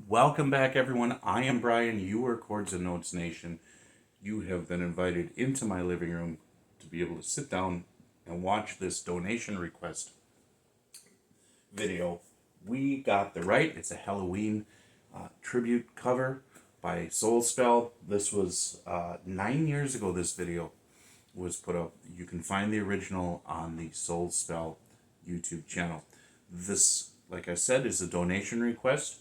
Welcome back, everyone. I am Brian. You are Chords and Notes Nation. You have been invited into my living room to be able to sit down and watch this donation request video. We got the right. It's a Helloween tribute cover by Soulspell. This was 9 years ago. This video was put up. You can find the original on the Soulspell YouTube channel. This, like I said, is a donation request.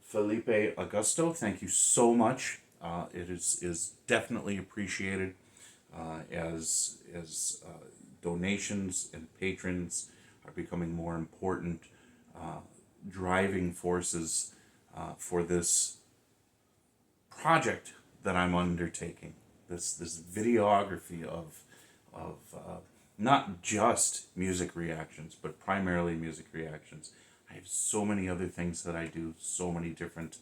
Felipe Augusto, thank you so much. It is definitely appreciated as donations and patrons are becoming more important driving forces for this project that I'm undertaking. This videography of not just music reactions, but primarily music reactions. I have so many other things that I do, so many different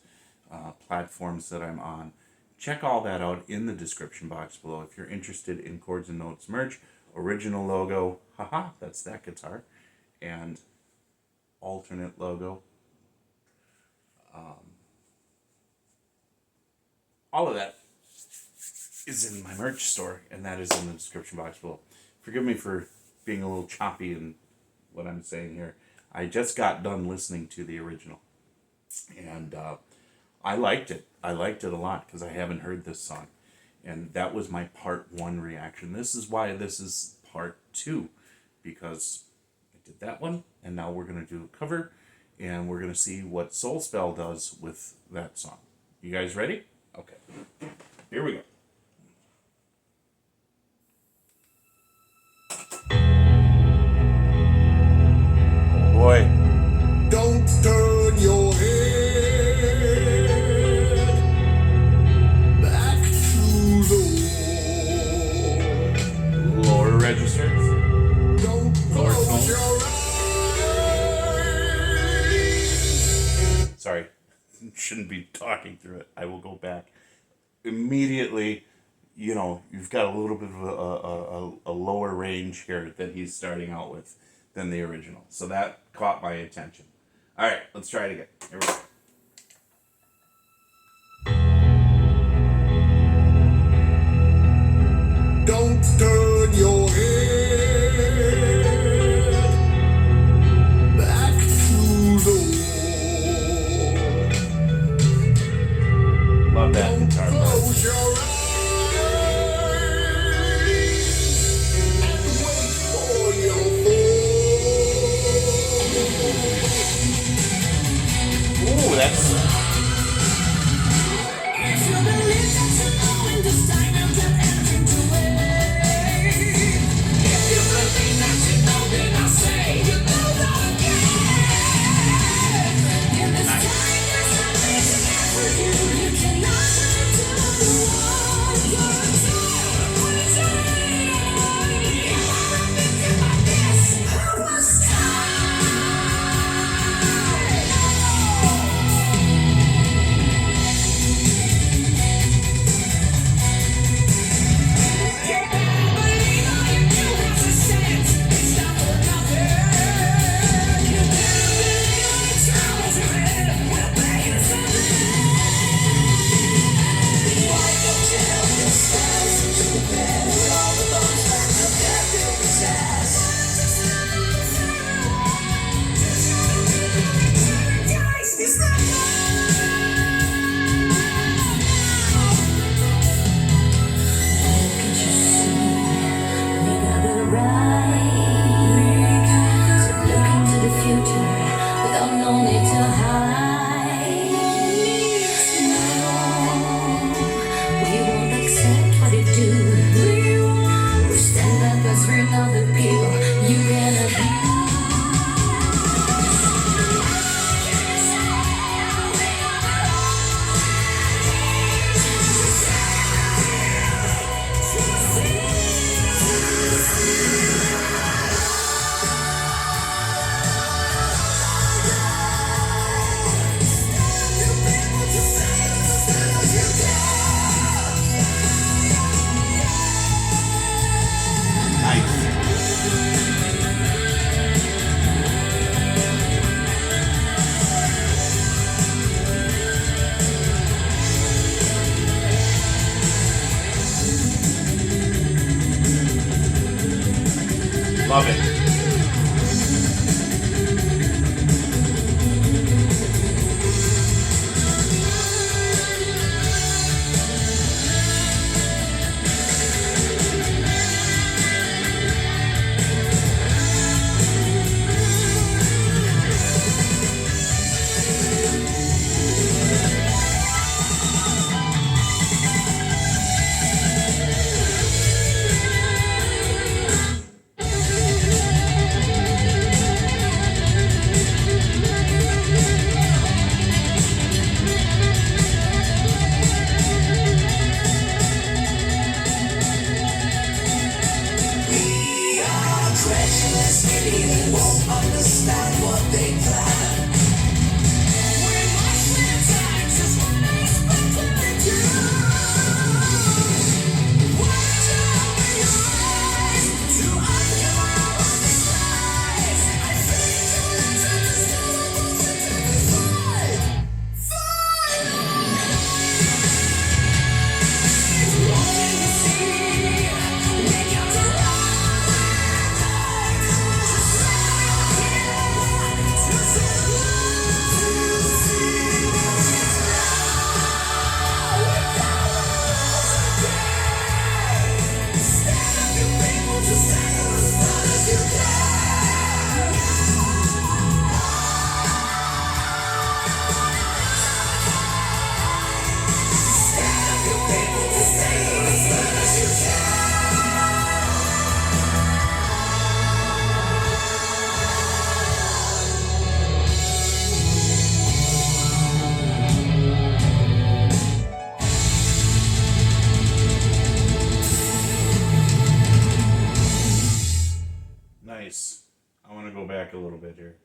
platforms that I'm on. Check all that out in the description box below. If you're interested in Chords and Notes merch, original logo, haha, that's that guitar, and alternate logo. All of that is in my merch store, and that is in the description box below. Forgive me for being a little choppy in what I'm saying here. I just got done listening to the original, and I liked it. I liked it a lot because I haven't heard this song, and that was my part 1 reaction. This is why this is part 2, because I did that one, and now we're going to do a cover, and we're going to see what Soulspell does with that song. You guys ready? Okay. Here we go. Boy. Don't turn your head back to the wall. Lower registers. Don't Lower close tones. your eyes. Sorry, shouldn't be talking through it. I will go back. Immediately, you know, you've got a little bit of a lower range here that he's starting out with than the original. So that caught my attention. All right, let's try it again. Here we go. Don't turn your head back to the wall. Love that guitar part. Close your eyes and wait for your fall. Ooh, that's... If you believe that you know in this time you'll get everything to wait. If you believe that you know, then I say you know the game. In this time there's nothing for you. You cannot turn to the wall. You're a tool. What is your name? If I were thinking like this, I was tired. Love it. Nice. I want to go back a little bit here.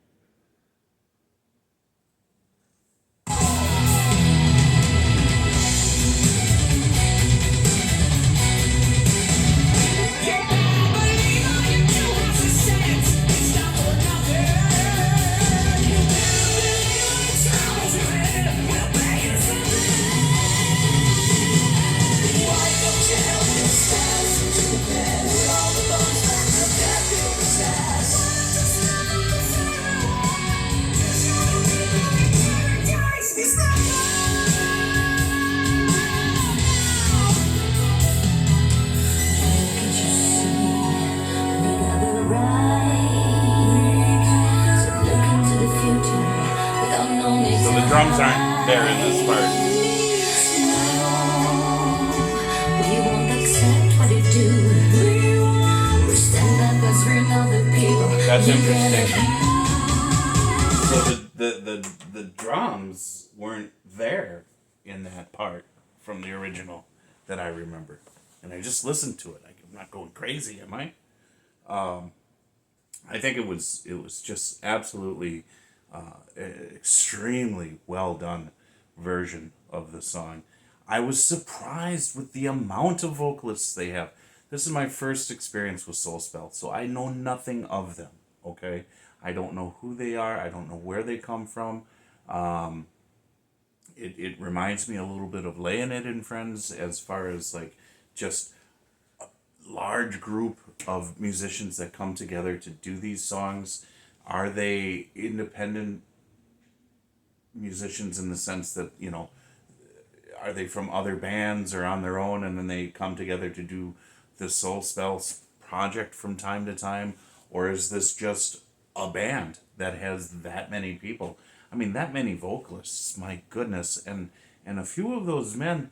So the drums aren't there in this part. We won't accept what you do. We stand up 'cause we're not the people. That's You interesting. gotta So the drums weren't there in that part from the original that I remember, and I just listened to it. I'm not going crazy, am I? I think it was just absolutely extremely well done version of the song. I was surprised with the amount of vocalists they have. This is my first experience with Soulspell, so I know nothing of them. Okay, I don't know who they are. I don't know where they come from. It reminds me a little bit of Leonid and Friends as far as like just large group of musicians that come together to do these songs. Are they independent musicians in the sense that, you know, are they from other bands or on their own and then they come together to do the Soulspell project from time to time? Or is this just a band that has that many people? I mean, that many vocalists, my goodness. And a few of those men,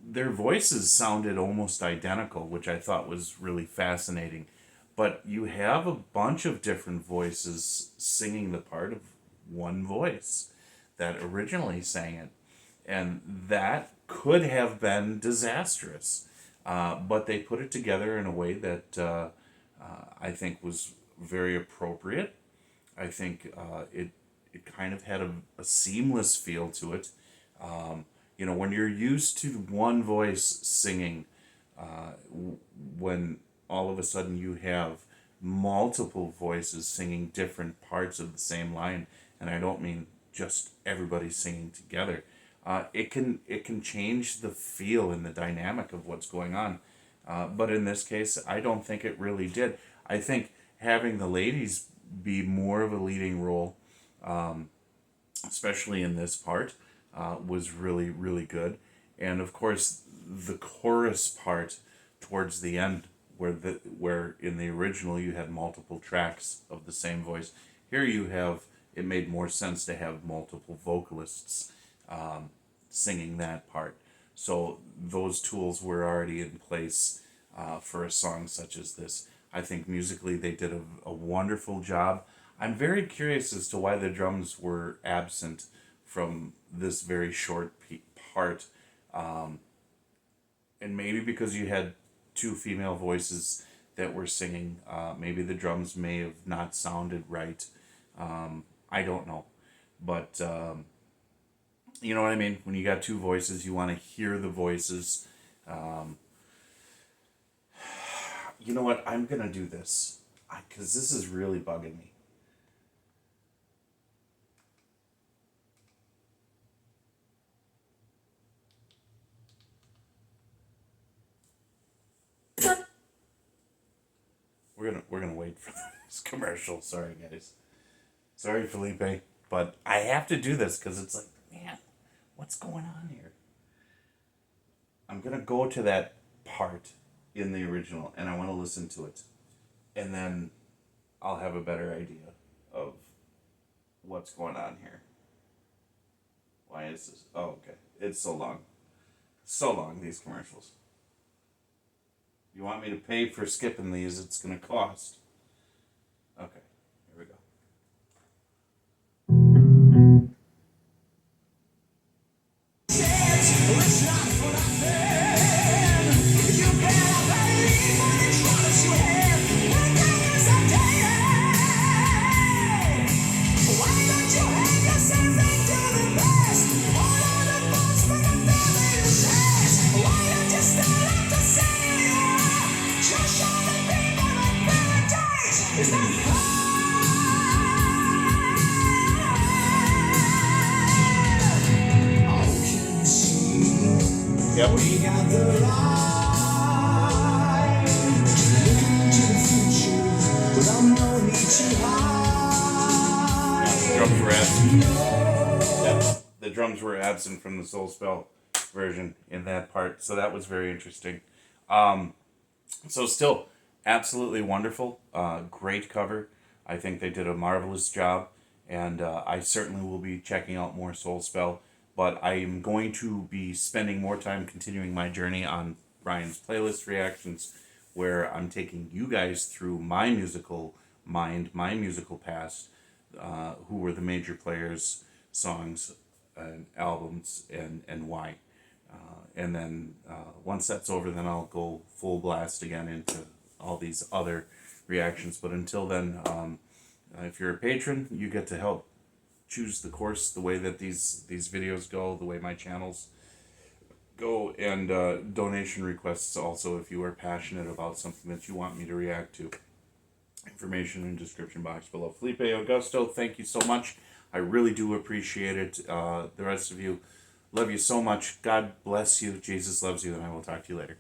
their voices sounded almost identical, which I thought was really fascinating. But you have a bunch of different voices singing the part of one voice that originally sang it. And that could have been disastrous. But they put it together in a way that I think was very appropriate. I think it kind of had a seamless feel to it. You know, when you're used to one voice singing, when all of a sudden you have multiple voices singing different parts of the same line, and I don't mean just everybody singing together, it can change the feel and the dynamic of what's going on. But in this case, I don't think it really did. I think having the ladies be more of a leading role, especially in this part, was really, really good. And of course, the chorus part towards the end, where in the original you had multiple tracks of the same voice. Here you have, it made more sense to have multiple vocalists singing that part. So those tools were already in place for a song such as this. I think musically they did a wonderful job. I'm very curious as to why the drums were absent from this very short part. And maybe because you had two female voices that were singing, maybe the drums may have not sounded right. I don't know. But you know what I mean? When you got two voices, you want to hear the voices. You know what? I'm going to do this because this is really bugging me. We're gonna wait for this commercial. Sorry, guys. Sorry, Felipe, but I have to do this because it's like, man, what's going on here? I'm gonna go to that part in the original, and I want to listen to it, and then I'll have a better idea of what's going on here. Why is this? Oh, okay. It's so long. So long, these commercials. You want me to pay for skipping these, it's going to cost. Okay, here we go. Yep. We got the line, looking into the future, but I'm no need too high. The drums were absent. Yep. The drums were absent from the Soulspell version in that part, so that was very interesting. So still, absolutely wonderful. Great cover. I think they did a marvelous job, and I certainly will be checking out more Soulspell. But I am going to be spending more time continuing my journey on Brian's playlist reactions, where I'm taking you guys through my musical mind, my musical past, who were the major players, songs, and albums, and why. And then once that's over, then I'll go full blast again into all these other reactions. But until then, if you're a patron, you get to help choose the course, the way that these videos go, the way my channels go, and donation requests also if you are passionate about something that you want me to react to. Information in the description box below. Felipe Augusto, thank you so much. I really do appreciate it. The rest of you, love you so much. God bless you. Jesus loves you, and I will talk to you later.